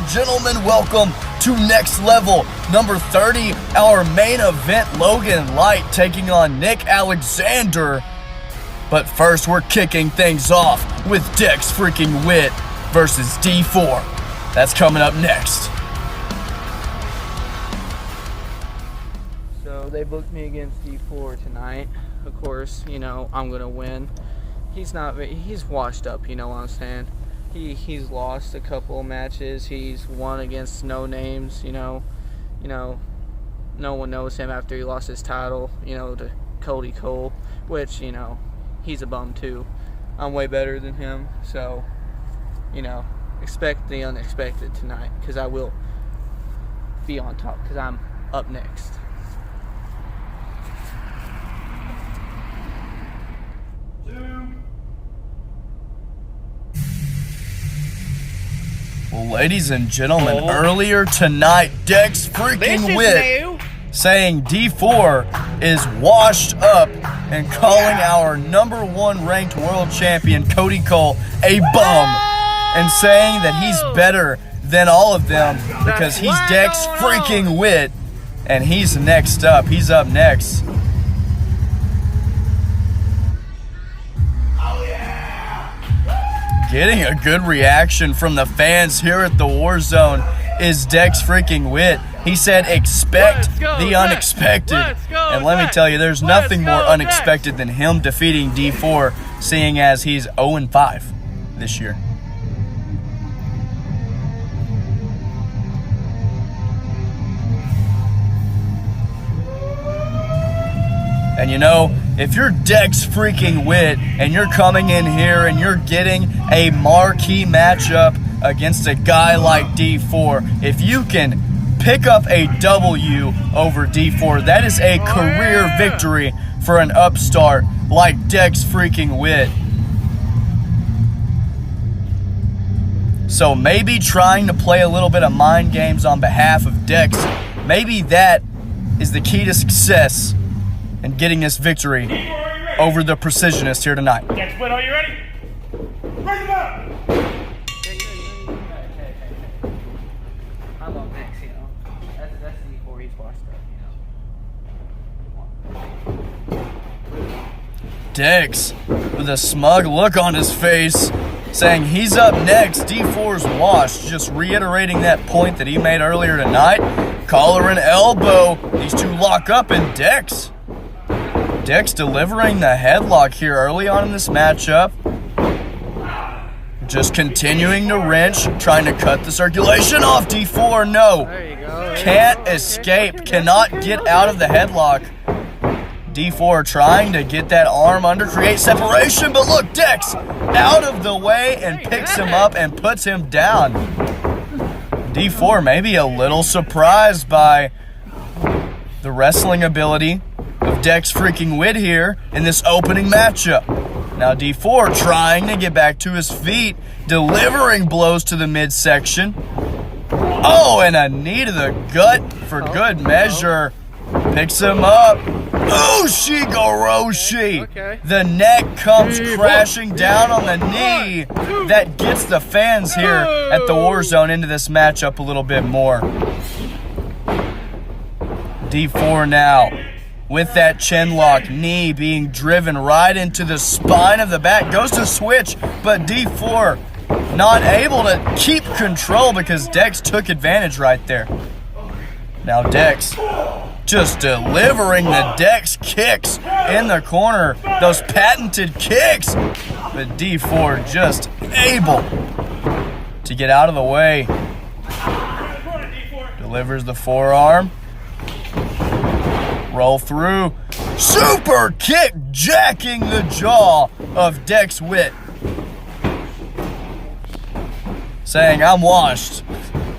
and gentlemen, welcome to Next Level number 30, our main event, Logan Light taking on Nick Alexander. But first, we're kicking things off with Dex Whitt versus D4. That's coming up next. So they booked me against D4 tonight. Of course, you know, I'm going to win. He's washed up, you know what I'm saying? He's lost a couple matches. He's won against no names, you know, no one knows him after he lost his title, you know, to Cody Cole, which, you know, he's a bum too. I'm way better than him, so, you know, expect the unexpected tonight, because I will be on top, because I'm up next. Well, ladies and gentlemen, earlier tonight, Dex Whitt saying D4 is washed up and calling our #1 ranked world champion, Cody Cole, a bum, and saying that he's better than all of them because he's Dex Whitt, and he's next up. He's up next. Getting a good reaction from the fans here at the War Zone is Dex Whitt. He said, expect the unexpected. And let me tell you, there's nothing more unexpected than him defeating D4, seeing as he's 0-5 this year. And you know, if you're Dex Whitt and you're coming in here and you're getting a marquee matchup against a guy like D4, if you can pick up a W over D4, that is a career victory for an upstart like Dex Whitt. So maybe trying to play a little bit of mind games on behalf of Dex, maybe that is the key to success and getting this victory over the precisionist here tonight. Dex Whitt, are you ready? Bring him up! I'm up next, you know. That's D4, he's washed up, you know. Dex, with a smug look on his face, saying he's up next. D4's washed, just reiterating that point that he made earlier tonight. Collar and elbow, these two lock up, and Dex delivering the headlock here early on in this matchup. Just continuing to wrench, trying to cut the circulation off. D4, no. There you go. Can't escape, cannot get out of the headlock. D4 trying to get that arm under, create separation, but look, Dex out of the way and picks him up and puts him down. D4 maybe a little surprised by the wrestling ability of Dex Whitt here in this opening matchup. Now D4 trying to get back to his feet, delivering blows to the midsection. Oh, and a knee to the gut for good measure. Picks him up. Ushigoroshi. Okay. The neck comes crashing down on the knee. That gets the fans here at the War Zone into this matchup a little bit more. D4 now with that chin lock, knee being driven right into the spine of the back. Goes to switch, but D4 not able to keep control because Dex took advantage right there. Now Dex just delivering the Dex kicks in the corner. Those patented kicks. But D4 just able to get out of the way. Delivers the forearm. Roll through. Super kick jacking the jaw of Dex Whitt. Saying, I'm washed.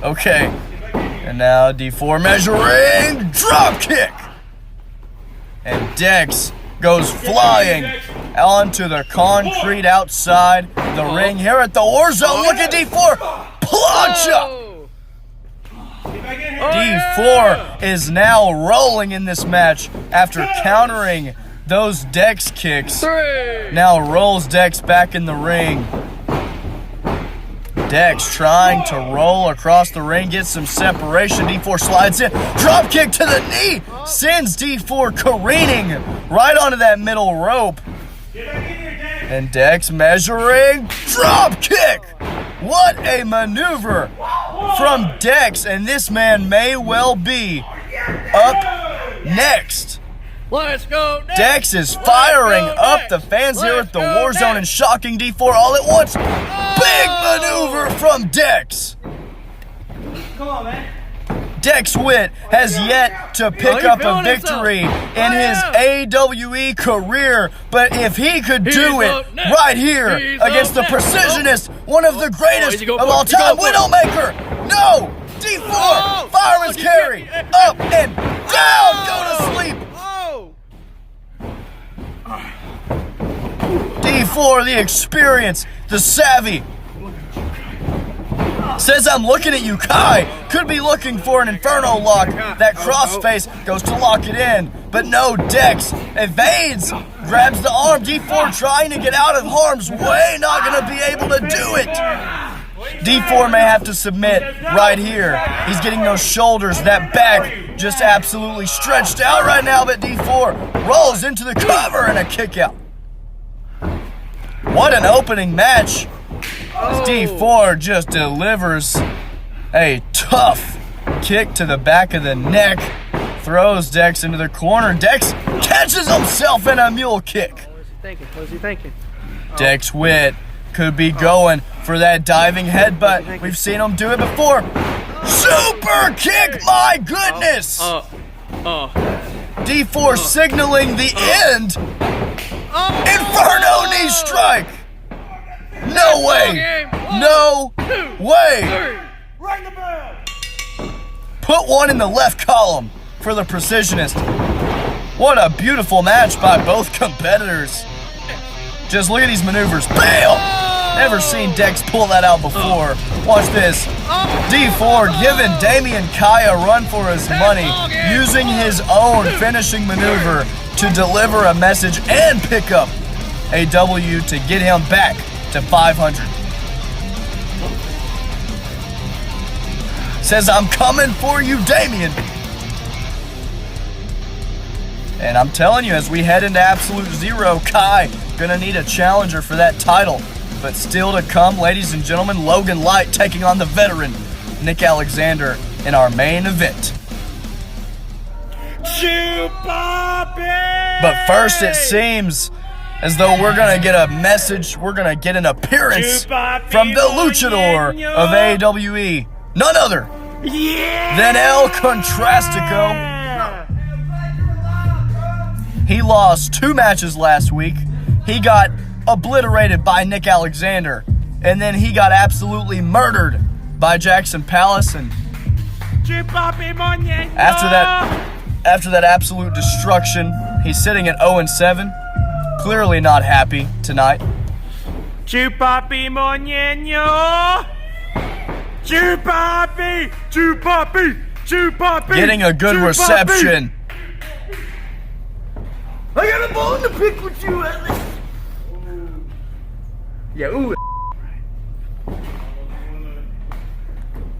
Okay. And now D4 measuring. Drop kick. And Dex goes flying onto the concrete outside the ring here at the War Zone. Look at D4. Plancha. D4 is now rolling in this match after countering those Dex kicks. Now rolls Dex back in the ring. Dex trying to roll across the ring, get some separation. D4 slides in, drop kick to the knee, sends D4 careening right onto that middle rope. And Dex measuring, drop kick. What a maneuver from Dex, and this man may well be up next. Let's go, Dex is firing up the fans here at the War Zone and shocking D4 all at once. Big maneuver from Dex. Come on, man. Dex Whitt has yet to pick up a victory in his AWE career, but if he could do it right here against the Precisionist, one of the greatest of all time, Widowmaker. No! D4, fireman's carry, up and down, go to sleep. D4, the experience, the savvy. Says, I'm looking at you, Kai. Could be looking for an Inferno lock. That crossface goes to lock it in. But no, Dex evades, grabs the arm. D4 trying to get out of harm's way. Not going to be able to do it. D4 may have to submit right here. He's getting those shoulders, that back just absolutely stretched out right now. But D4 rolls into the cover and a kick out. What an opening match. As D4 just delivers a tough kick to the back of the neck, throws Dex into the corner. Dex catches himself in a mule kick. What's he thinking? Dex Whitt could be going for that diving headbutt. We've seen him do it before. Super kick, my goodness! D4 signaling the end. Inferno knee strike! No way! No way! Ring the bell! Put one in the left column for the Precisionist. What a beautiful match by both competitors. Just look at these maneuvers. Bam! Never seen Dex pull that out before. Watch this. D4 giving Damian Kai a run for his money, using his own finishing maneuver to deliver a message and pick up a W to get him back to 500. Says, I'm coming for you, Damian. And I'm telling you, as we head into Absolute Zero, Kai gonna need a challenger for that title. But still to come, ladies and gentlemen, Logan Light taking on the veteran Nick Alexander in our main event. But first, it seems as though we're going to get a message, we're going to get an appearance from the luchador of AWE, none other than El Contrastico. He lost 2 matches last week. He got obliterated by Nick Alexander, and then he got absolutely murdered by Jackson Palace. And after that absolute destruction, he's sitting at 0-7. Clearly not happy tonight. Chupapi Moñeño! Chupapi! Chupapi! Chupapi! Getting a good reception. I got a bone to pick with you, Atlas. Yeah, ooh.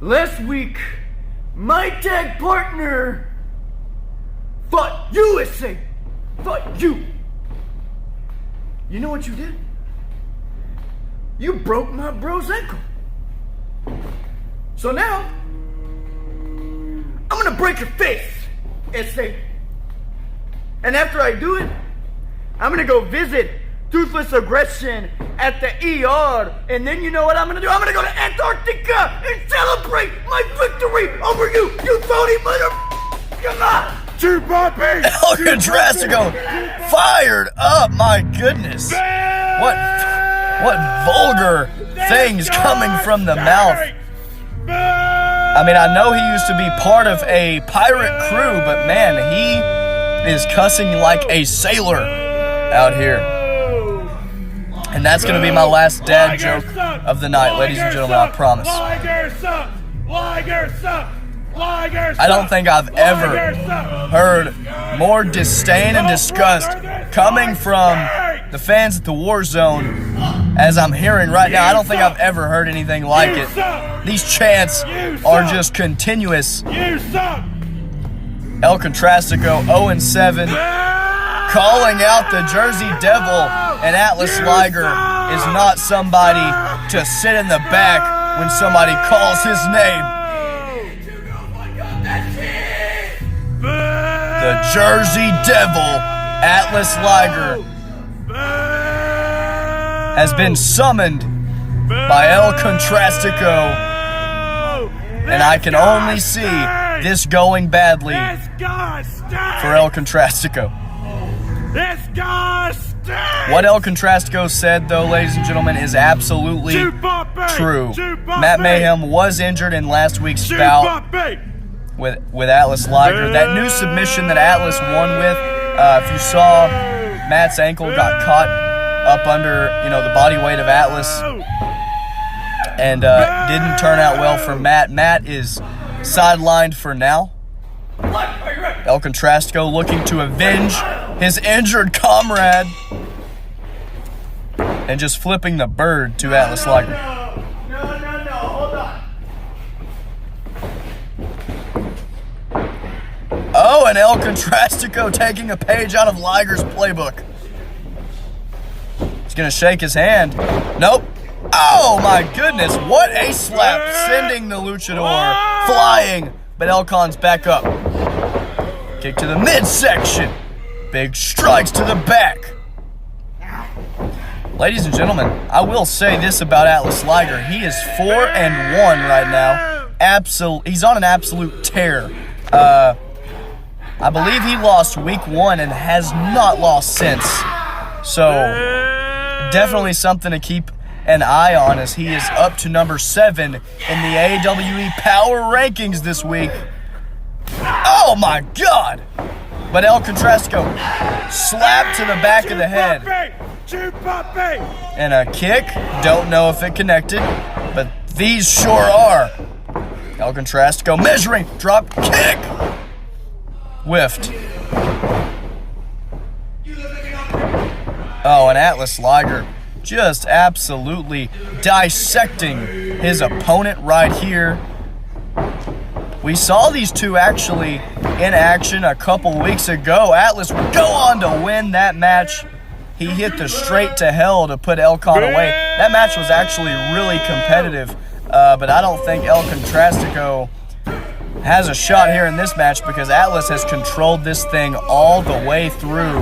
Last week, my tag partner fought USA. Fought you. You know what you did? You broke my bro's ankle. So now, I'm gonna break your face, SA. And after I do it, I'm gonna go visit Toothless Aggression at the ER. And then you know what I'm gonna do? I'm gonna go to Antarctica and celebrate my victory over you, you phony mother. Come on! Chupapi! El Contrastico fired up, my goodness. What vulgar things coming from the mouth. I mean, I know he used to be part of a pirate crew, but man, he is cussing like a sailor out here. And that's going to be my last dad joke of the night, ladies and gentlemen, I promise. I don't think I've ever heard more disdain and disgust coming from the fans at the War Zone, as I'm hearing right now, I don't think I've ever heard anything like it. These chants are just continuous. You suck! El Contrastico 0-7, calling out the Jersey Devil, and Atlas Liger is not somebody to sit in the back when somebody calls his name. The Jersey Devil, Atlas Liger, has been summoned by El Contrastico, and I can only see this going badly for El Contrastico. What El Contrastico said, though, ladies and gentlemen, is absolutely true. Matt Mayhem was injured in last week's bout with Atlas Liger. That new submission that Atlas won with, if you saw, Matt's ankle got caught up under, the body weight of Atlas, and didn't turn out well for Matt. Matt is sidelined for now. El Contrastico looking to avenge his injured comrade and just flipping the bird to Atlas Liger. No, hold on. Oh, and El Contrastico taking a page out of Liger's playbook. He's going to shake his hand. Nope. Oh, my goodness. What a slap. Sending the luchador flying. But Elcon's back up. Kick to the midsection. Big strikes to the back. Ladies and gentlemen, I will say this about Atlas Liger. He is 4-1 right now. He's on an absolute tear. I believe he lost week 1 and has not lost since. So, definitely something to keep an eye on, as he is up to number 7 in the AWE Power Rankings this week. Oh my God! But El Contrastico slapped to the back of the head. And a kick. Don't know if it connected, but these sure are. El Contrastico measuring. Drop kick. Whiffed. Oh, and Atlas Liger just absolutely dissecting his opponent right here. We saw these two actually in action a couple weeks ago. Atlas would go on to win that match. He hit the straight to hell to put Elcon away. That match was actually really competitive, but I don't think El Contrastico has a shot here in this match, because Atlas has controlled this thing all the way through.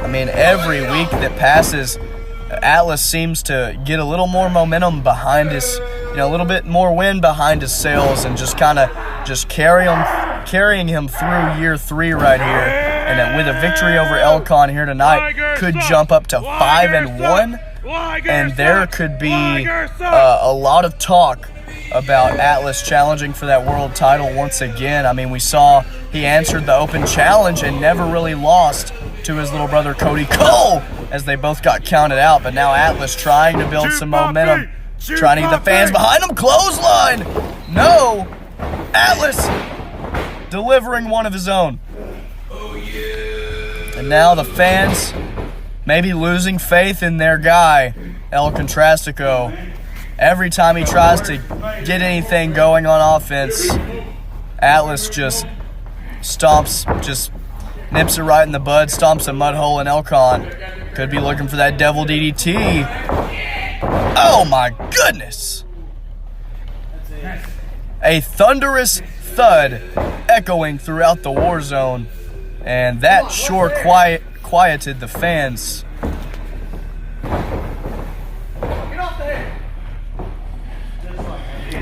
I mean, every week that passes, Atlas seems to get a little more momentum behind his, a little bit more wind behind his sails, and just kind of carrying him through year 3 right here. And with a victory over Elcon here tonight, could jump up to 5-1, and there could be a lot of talk about Atlas challenging for that world title once again. I mean, we saw he answered the open challenge and never really lost to his little brother Cody Cole, as they both got counted out. But now Atlas trying to build some momentum, trying to get the fans behind him. Clothesline! No! Atlas delivering one of his own. And now the fans maybe losing faith in their guy, El Contrastico. Every time he tries to get anything going on offense, Atlas just nips it right in the bud, stomps a mud hole in Elcon. Could be looking for that devil DDT. Oh my goodness! A thunderous thud echoing throughout the war zone, and that sure quieted the fans.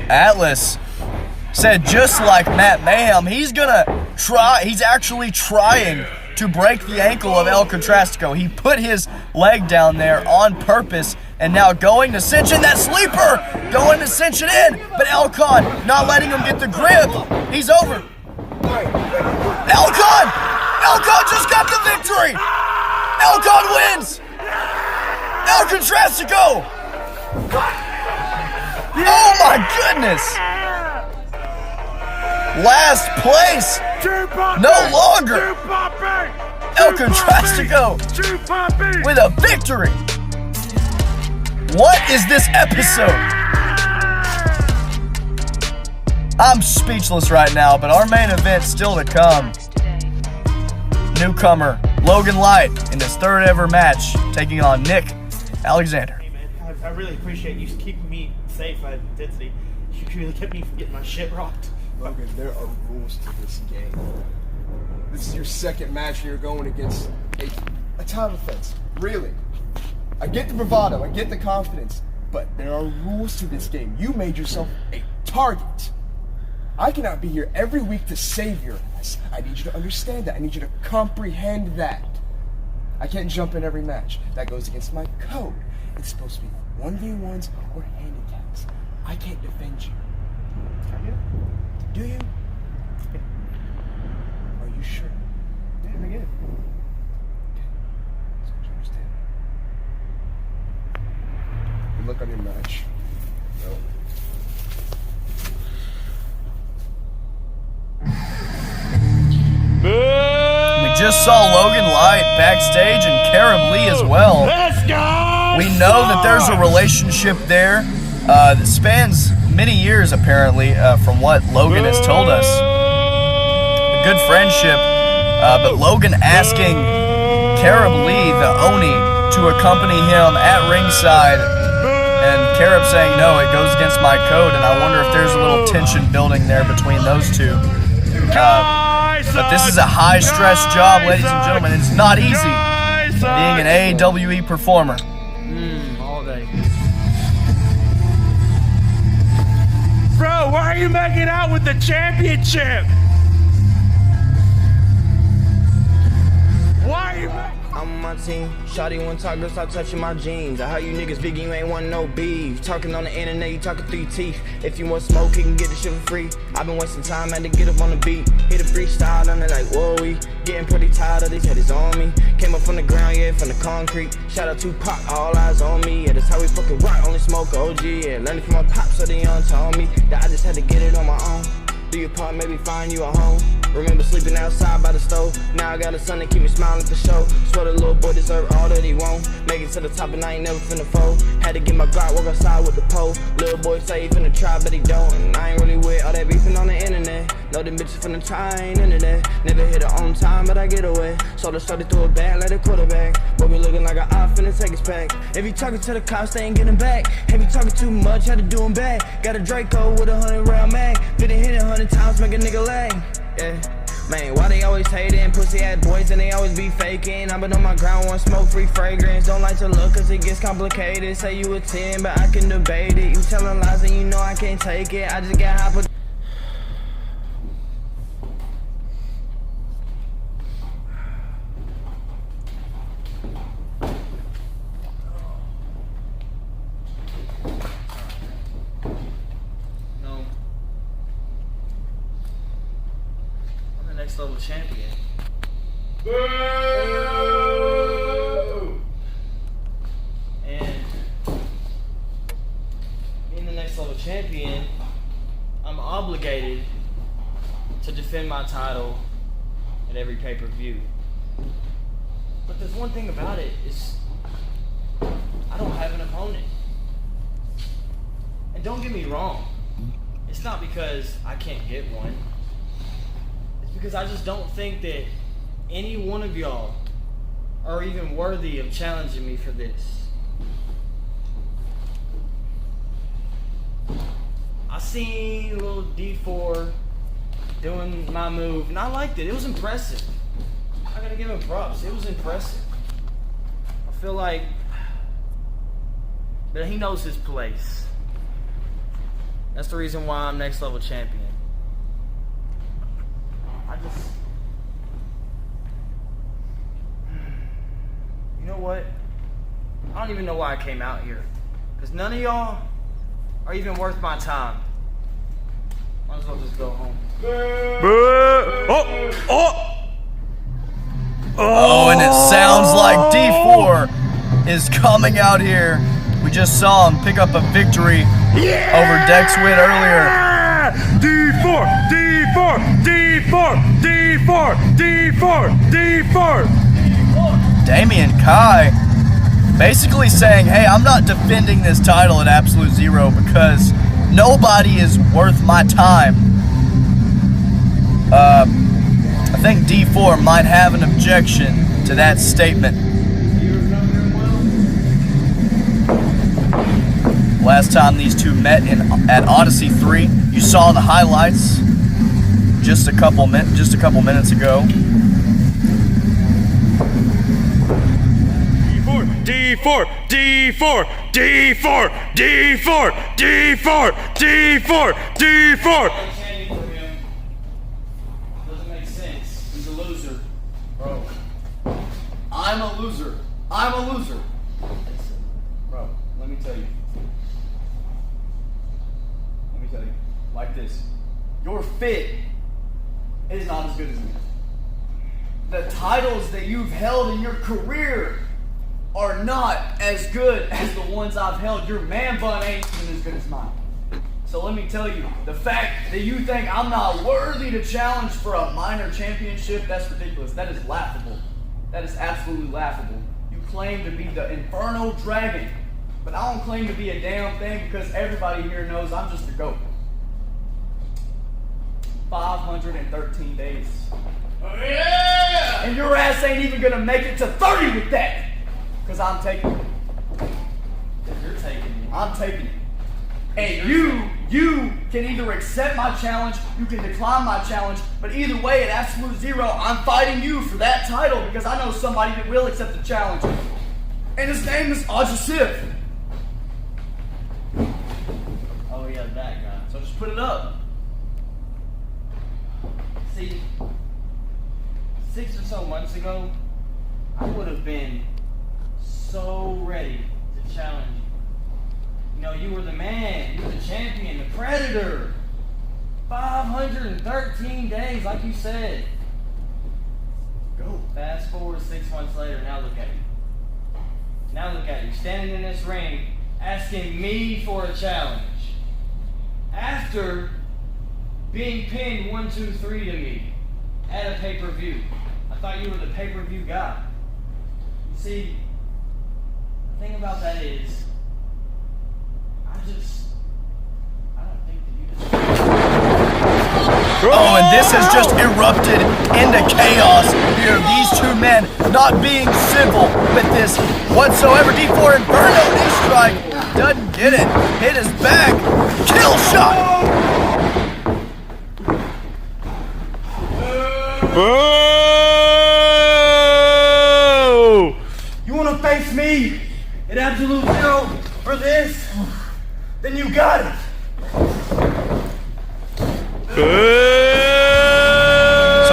Atlas said, just like Matt Mayhem, he's actually trying to break the ankle of El Contrastico. He put his leg down there on purpose, and now going to cinch in that sleeper, going to cinch it in, but Elcon not letting him get the grip. He's over. Elcon just got the victory. Elcon wins. El Contrastico. Oh my goodness! Last place, no longer. El Contrastico Chew Poppy! with a victory. What is this episode? I'm speechless right now, but our main event still to come. Newcomer Logan Light in his third ever match, taking on Nick Alexander. Hey man, I really appreciate you keeping me safe at Intensity. You really kept me from getting my shit rocked. Logan, there are rules to this game. This is your second match and you're going against a time offense. Really. I get the bravado, I get the confidence, but there are rules to this game. You made yourself a target. I cannot be here every week to save your ass. I need you to understand that. I need you to comprehend that. I can't jump in every match. That goes against my code. It's supposed to be 1v1s or handicaps. I can't defend you. Do you? Are you sure? Yeah, I get it. So you understand. Good luck on your match. No. We just saw Logan Light backstage and Carib Lee as well. Let's go! We know that there's a relationship there that spans many years, apparently, from what Logan has told us. A good friendship, but Logan asking Carib Lee, the Oni, to accompany him at ringside, and Carib saying, no, it goes against my code, and I wonder if there's a little tension building there between those two. But this is a high-stress job, ladies and gentlemen. It's not easy being an AEWE performer. All day. Bro, why are you making out with the championship? Why are you I'm on my team. Shawty one talk, girl, stop touching my jeans. I heard you niggas big, you ain't want no beef. Talking on the internet, you talking 3 teeth. If you want smoke, you can get the shit for free. I've been wasting time, had to get up on the beat. Hit a freestyle, and they like, whoa, we getting pretty tired of these headies on me. Came up from the ground, yeah, from the concrete. Shout out to Pop, all eyes on me. Yeah, that's how we fucking rock, only smoke OG. Yeah, learning from my pop, so they young told me that I just had to get it on my own. Do your part, maybe find you a home. Remember sleeping outside by the stove. Now I got a son that keep me smiling for show. Swear the little boy deserve all that he won't. Make it to the top and I ain't never finna fold. Had to get my Glock, walk outside with the pole. Little boy say he finna try, but he don't. And I ain't really with all that beefing on the internet. Know them bitches finna try, I ain't into that. Never hit her on time, but I get away. So they started through a bag like a quarterback. But we looking like an eye finna take his pack. If you talking to the cops, they ain't getting back. If you talking too much, had to do him back. Got a Draco with 100-round mag. Finna hit it 100 times, make a nigga lag. Yeah. Man, why they always hating? Pussy ass boys and they always be faking. I've been on my ground, want smoke free fragrance. Don't like to look cause it gets complicated. Say you a 10, but I can debate it. You telling lies and you know I can't take it. I just got hot with Next level champion. And being the next level champion, I'm obligated to defend my title at every pay-per-view. But there's one thing about it, is I don't have an opponent. And don't get me wrong, it's not because I can't get one. Because I just don't think that any one of y'all are even worthy of challenging me for this. I seen little D4 doing my move, and I liked it. It was impressive. I gotta give him props. It was impressive. I feel like that he knows his place. That's the reason why I'm next level champion. You know what? I don't even know why I came out here. Because none of y'all are even worth my time. Might as well just go home. Oh, and it sounds like D4 is coming out here. We just saw him pick up a victory over Dex Whitt earlier. D4, D4, D4, D4, D4, D4. Damian Kai basically saying, hey, I'm not defending this title at Absolute Zero because nobody is worth my time. I think D4 might have an objection to that statement. Last time these two met at Odyssey 3, you saw the highlights just a couple minutes ago. D4, D4, D4, D4, D4, D4, D4. Doesn't make sense. He's a loser. Bro, I'm a loser. I'm a loser. Bro, let me tell you. Like this. Your fit is not as good as me. The titles that you've held in your career are not as good as the ones I've held. Your man bun ain't even as good as mine. So let me tell you, the fact that you think I'm not worthy to challenge for a minor championship, that's ridiculous. That is laughable. That is absolutely laughable. You claim to be the Inferno Dragon, but I don't claim to be a damn thing because everybody here knows I'm just a GOAT. 513 days. Oh, yeah! And your ass ain't even gonna make it to 30 with that. Because I'm taking it. You're taking it. I'm taking it. And you can either accept my challenge, you can decline my challenge, but either way, at Absolute Zero, I'm fighting you for that title because I know somebody that will accept the challenge. And his name is Ajasif. Oh yeah, that guy. So just put it up. See, 6 or so months ago, I would have been so ready to challenge you. You know, you were the man, you were the champion, the predator. 513 days, like you said. Go. Fast forward 6 months later, now look at you. Now look at you, standing in this ring, asking me for a challenge. After being pinned 1, 2, 3 to me at a pay-per-view. I thought you were the pay-per-view guy. You see, the thing about that is, I don't think that you deserve. Oh, and this has just erupted into chaos here. These two men not being civil with this whatsoever. D4 Inferno knee strike doesn't get it. Hit his back. Kill shot. Oh! You want to face me at Absolute Zero for this? Then you got it. So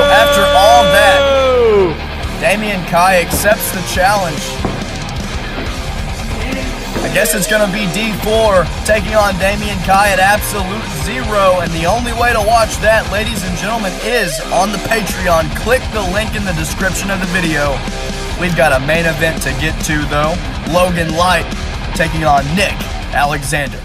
after all that, Damian Kai accepts the challenge. I guess it's going to be D4 taking on Damian Kai at Absolute Zero, and the only way to watch that, ladies and gentlemen, is on the Patreon. Click the link in the description of the video. We've got a main event to get to, though. Logan Light taking on Nick Alexander.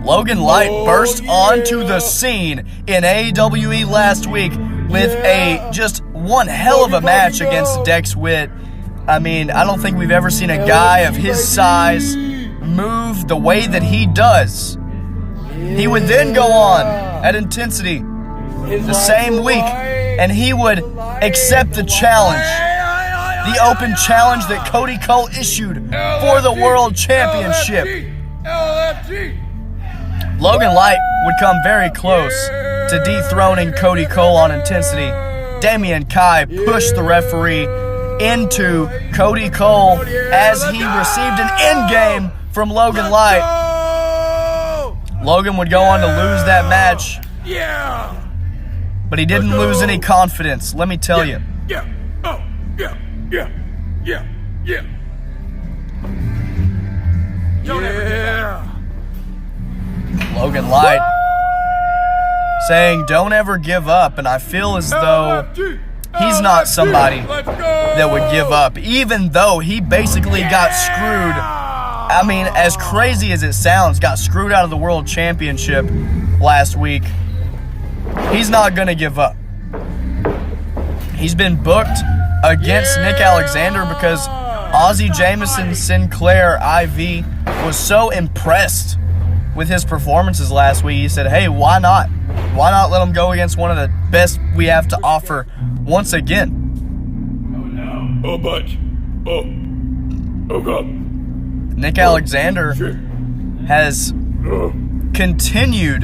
Logan Light burst onto the scene in AEWE last week with just one hell of a match against Dex Whitt. I mean, I don't think we've ever seen a guy of his size move the way that he does. He would then go on at Intensity the same week, and he would accept the challenge, the open challenge that Cody Cole issued for the World Championship. Logan Light would come very close to dethroning Cody Cole on Intensity. Damian Kai pushed the referee into Cody Cole as he received an endgame from Logan Light. Logan would go on to lose that match. But he didn't lose any confidence, let me tell you. Logan Light saying, don't ever give up, and I feel as though he's not somebody that would give up, even though he basically got screwed. I mean, as crazy as it sounds, got screwed out of the World Championship last week. He's not going to give up. He's been booked against Nick Alexander because Ozzy Jameson Sinclair IV was so impressed with his performances last week. He said, hey, why not? Why not let him go against one of the best we have to offer once again? Oh, but. Oh, God. Nick Alexander has continued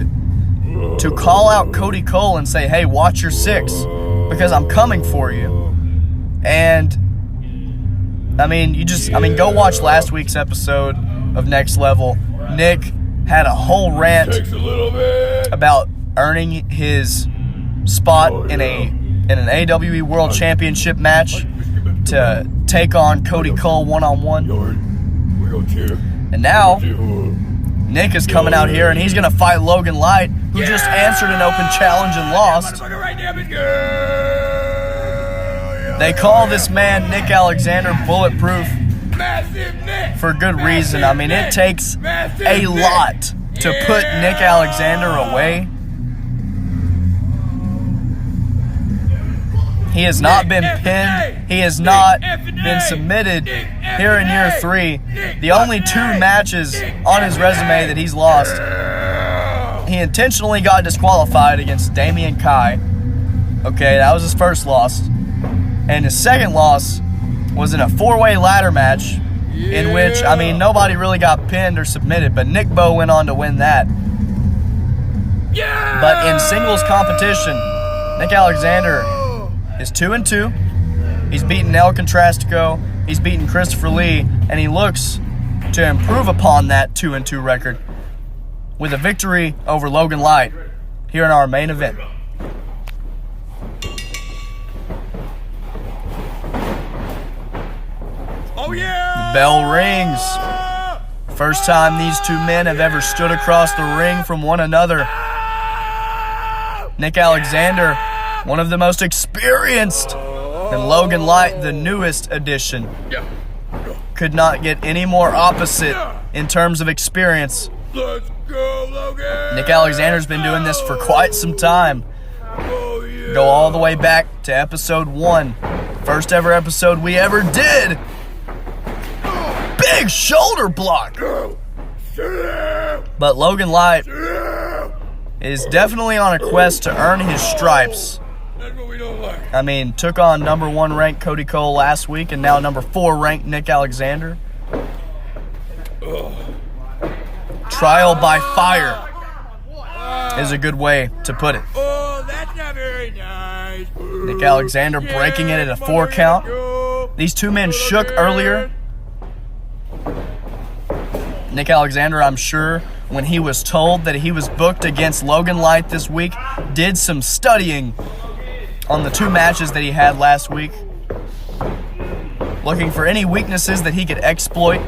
to call out Cody Cole and say, hey, watch your 6 because I'm coming for you. And I mean, go watch last week's episode of Next Level. Nick had a whole rant about earning his spot in an AWE World Championship match to take on Cody Cole one-on-one. And now Nick is coming out here and he's going to fight Logan Light, who just answered an open challenge and lost. They call this man, Nick Alexander, bulletproof for good reason. I mean, it takes a lot to put Nick Alexander away. He has not been pinned. He has not been submitted here in year 3. The only 2 matches on his resume that he's lost. He intentionally got disqualified against Damian Kai. Okay, that was his first loss. And his second loss was in a 4-way ladder match in which, I mean, nobody really got pinned or submitted, but Nick Bo went on to win that. But in singles competition, Nick Alexander is 2-2. He's beaten El Contrastico. He's beaten Christopher Lee, and he looks to improve upon that 2-2 record with a victory over Logan Light here in our main event. Oh, yeah! The bell rings. First time these 2 men have ever stood across the ring from one another. Nick Alexander, one of the most experienced, and Logan Light, the newest addition. Could not get any more opposite in terms of experience. Let's go, Logan! Nick Alexander's been doing this for quite some time. Go all the way back to episode 1. First ever episode we ever did. Big shoulder block. But Logan Light is definitely on a quest to earn his stripes. That's what we don't like. I mean, took on number 1 ranked Cody Cole last week and now number 4 ranked Nick Alexander. Trial by fire is a good way to put it. Oh, that's not very nice. Nick Alexander breaking it at a 4 count. These 2 men shook earlier. Nick Alexander, I'm sure, when he was told that he was booked against Logan Light this week, did some studying on the 2 matches that he had last week, looking for any weaknesses that he could exploit.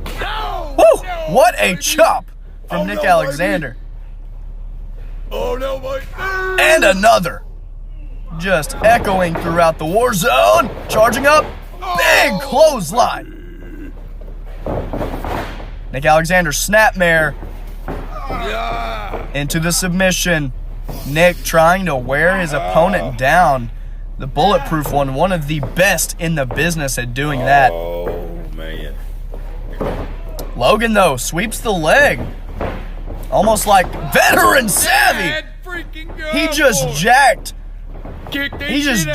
Woo! What a chop from Nick Alexander. Oh, no, Mike. And another. Just echoing throughout the war zone. Charging up. Big clothesline. Nick Alexander snapmare into the submission. Nick trying to wear his opponent down. The bulletproof one of the best in the business at doing that. Oh, man. Logan, though, sweeps the leg. Almost like veteran savvy. He just jacked. He just,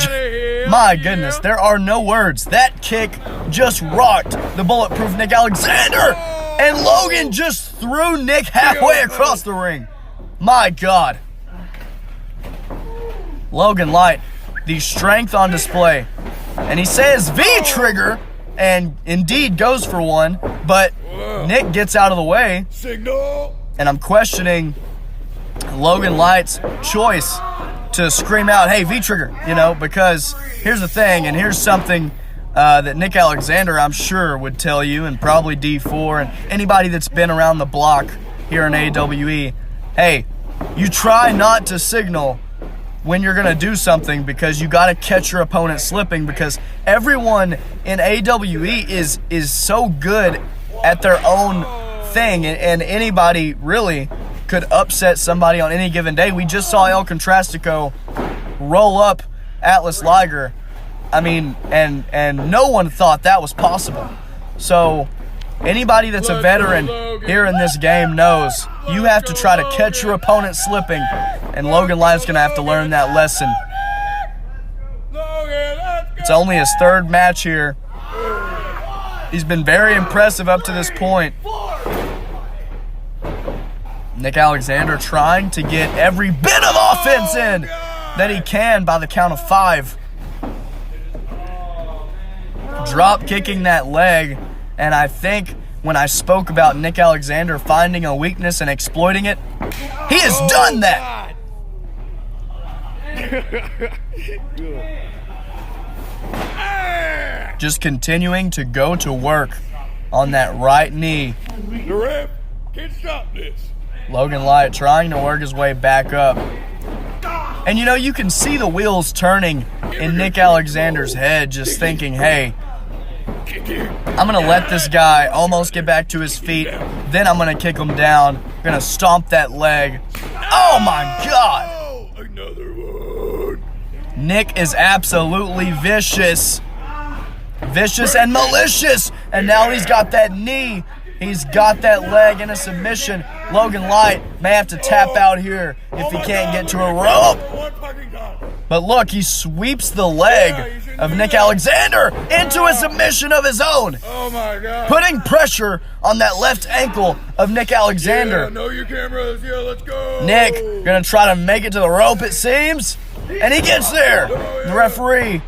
my goodness, there are no words. That kick just rocked the bulletproof Nick Alexander. And Logan just threw Nick halfway across the ring. My God. Logan Light, the strength on display. And he says V-trigger, and indeed goes for one, but Nick gets out of the way. Signal. And I'm questioning Logan Light's choice to scream out, hey, V-trigger, because here's the thing, and here's something that Nick Alexander, I'm sure, would tell you, and probably D4, and anybody that's been around the block here in AWE. Hey, you try not to signal when you're going to do something because you got to catch your opponent slipping, because everyone in AWE is so good at their own thing, and anybody really could upset somebody on any given day. We just saw El Contrastico roll up Atlas Liger. I mean, and no one thought that was possible. So anybody that's a veteran here in this game knows you have to try to catch your opponent slipping, and Logan Light's going to have to learn that lesson. It's only his third match here. He's been very impressive up to this point. Nick Alexander trying to get every bit of offense in that he can by the count of 5. Drop kicking that leg, and I think when I spoke about Nick Alexander finding a weakness and exploiting it, he has done that. Just continuing to go to work on that right knee. The ref can't stop this. Logan Light trying to work his way back up. And you know, you can see the wheels turning in Nick Alexander's head, just thinking, hey, I'm going to let this guy almost get back to his feet, then I'm going to kick him down, going to stomp that leg. Oh my God! Oh, another one. Nick is absolutely vicious. Vicious and malicious. And now he's got that knee. He's got that leg in a submission. Logan Light may have to tap out here if he can't get to a rope. But look, he sweeps the leg of Nick Alexander into a submission of his own. Oh my God. Putting pressure on that left ankle of Nick Alexander. Yeah, know your cameras. Yeah, let's go. Nick gonna try to make it to the rope, it seems. And he gets there. The referee.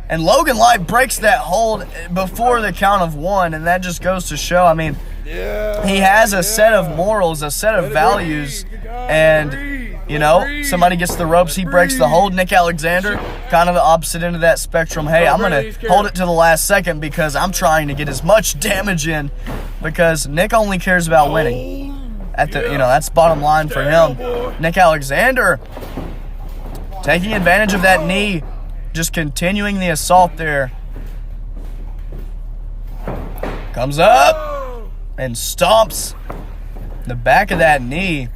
And Logan Light breaks that hold before the count of 1, and that just goes to show, I mean, he has a set of morals, a set of values, and, you know, somebody gets the ropes, he breaks the hold. Nick Alexander, kind of the opposite end of that spectrum. Hey, I'm going to hold it to the last second because I'm trying to get as much damage in, because Nick only cares about winning. That's bottom line for him. Nick Alexander taking advantage of that knee, just continuing the assault there. Comes up and stomps the back of that knee.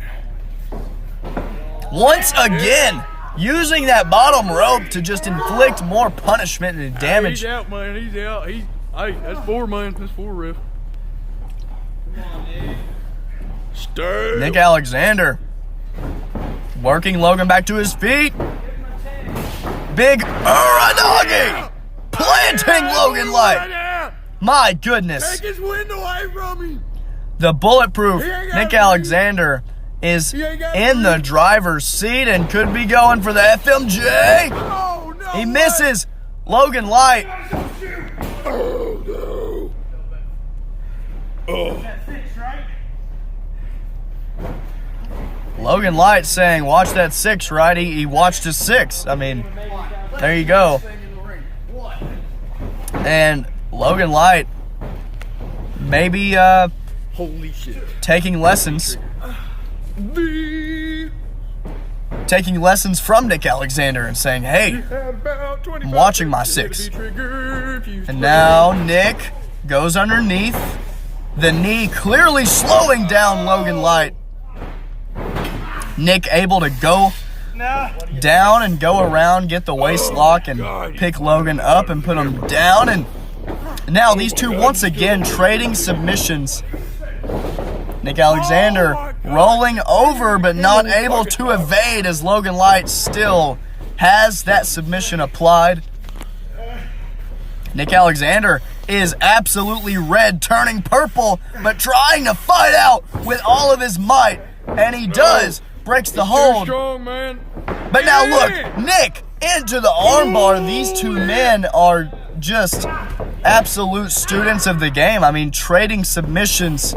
Once again, using that bottom rope to just inflict more punishment and damage. He's out, man. He's out. Hey, that's 4, man. That's 4, ref. Stay. Nick Alexander working Logan back to his feet. Big Uranagi planting Logan Light. My goodness. Take his wind away from him. The bulletproof Nick Alexander is in the driver's seat and could be going for the FMJ. Oh, no. He misses. Logan Light. Oh, no. Oh. Logan Light saying, watch that 6, right? He watched his 6. I mean, there you go. And Logan Light maybe Holy shit. taking lessons from Nick Alexander and saying, hey, I'm watching my 6. And now Nick goes underneath. The knee clearly slowing down Logan Light. Nick able to go down and go around, get the waist lock, and pick Logan up and put him down. And now these two once again trading submissions. Nick Alexander rolling over but not able to evade as Logan Light still has that submission applied. Nick Alexander is absolutely red, turning purple, but trying to fight out with all of his might. And he does. Breaks the hold. Strong, man. But now look, Nick into the armbar. These two men are just absolute students of the game. I mean, trading submissions.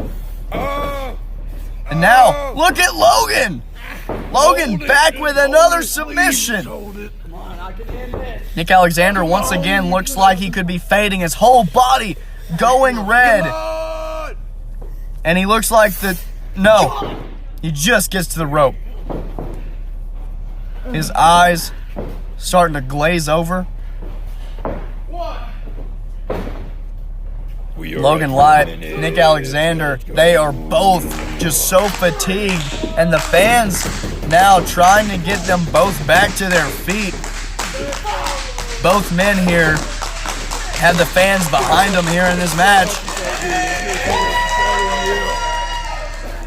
And now, look at Logan. Logan back with another submission. Nick Alexander once again looks like he could be fading, his whole body going red. And he looks like no. He just gets to the rope. His eyes starting to glaze over. Logan Light, Nick Alexander, they are both just so fatigued. And the fans now trying to get them both back to their feet. Both men here have the fans behind them here in this match.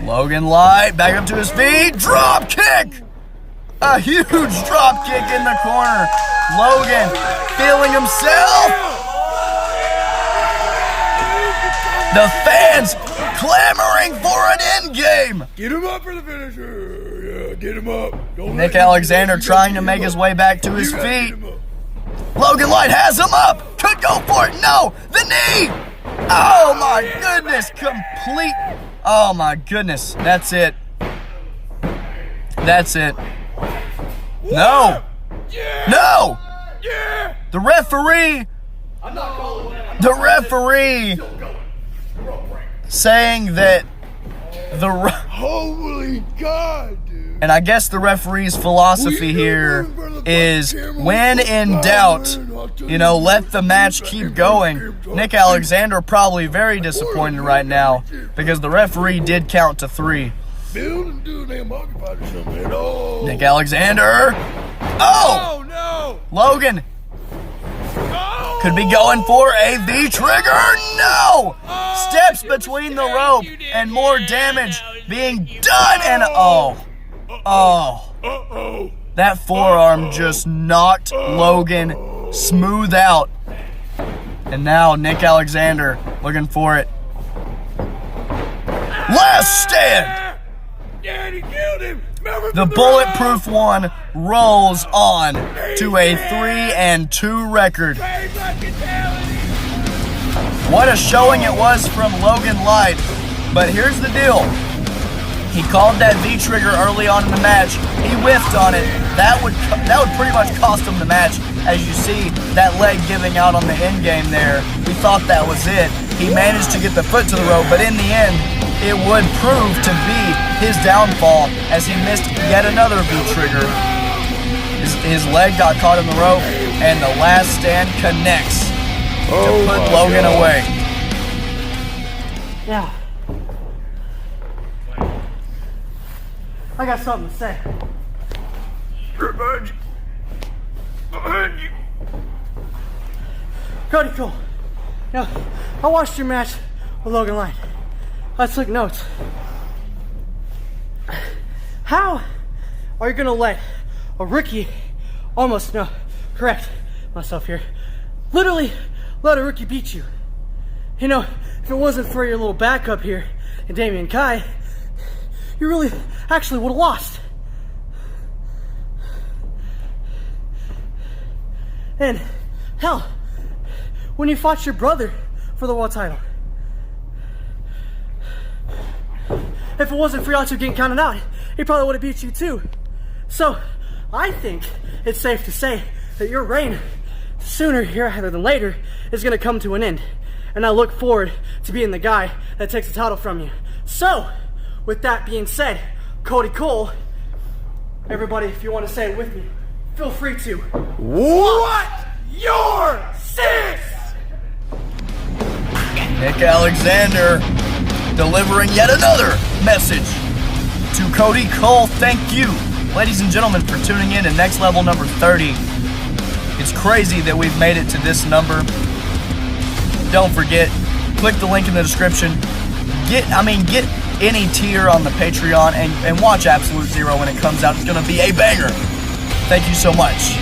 Logan Light back up to his feet. Drop kick! A huge drop kick in the corner. Logan feeling himself. The fans clamoring for an end game. Get him up for the finisher. Yeah, get him up. Don't Nick Alexander trying to make his way back to his feet. Logan Light has him up. Could go for it. No, the knee. Oh my goodness, complete. Oh my goodness, that's it. That's it. No. No. The referee saying that Holy God, dude. and I guess the referee's philosophy here is when in doubt, you know, let the match keep going. Nick Alexander probably very disappointed right now because the referee did count to 3. Nick Alexander. Oh! No! Logan could be going for a V-trigger. No! Steps between the rope and more damage being done. And that forearm just knocked Logan smooth out. And now Nick Alexander looking for it. Last stand. Daddy killed him. The bulletproof one rolls on to a 3-2 record. What a showing it was from Logan Light. But here's the deal. He called that V-trigger early on in the match. He whiffed on it. That would pretty much cost him the match. As you see, that leg giving out on the end game there. We thought that was it. He managed to get the foot to the rope, but in the end, it would prove to be his downfall as he missed yet another V-trigger. His leg got caught in the rope, and the last stand connects to put Logan away. Yeah. I got something to say. Cody Cole. Now, I watched your match with Logan Light. I took notes. How are you gonna let a rookie correct myself here, literally let a rookie beat you? You know, if it wasn't for your little backup here and Damian Kai, you really actually would have lost. And hell, when you fought your brother for the world title, if it wasn't for y'all two getting counted out, he probably would have beat you too. So I think it's safe to say that your reign, sooner here rather than later, is going to come to an end. And I look forward to being the guy that takes the title from you. So, with that being said, Cody Cole, everybody, if you want to say it with me, feel free to. What your six? Nick Alexander delivering yet another message to Cody Cole. Thank you, ladies and gentlemen, for tuning in to Next Level number 30. It's crazy that we've made it to this number. Don't forget, click the link in the description. Get any tier on the Patreon and watch Absolute Zero when it comes out. It's going to be a banger. Thank you so much.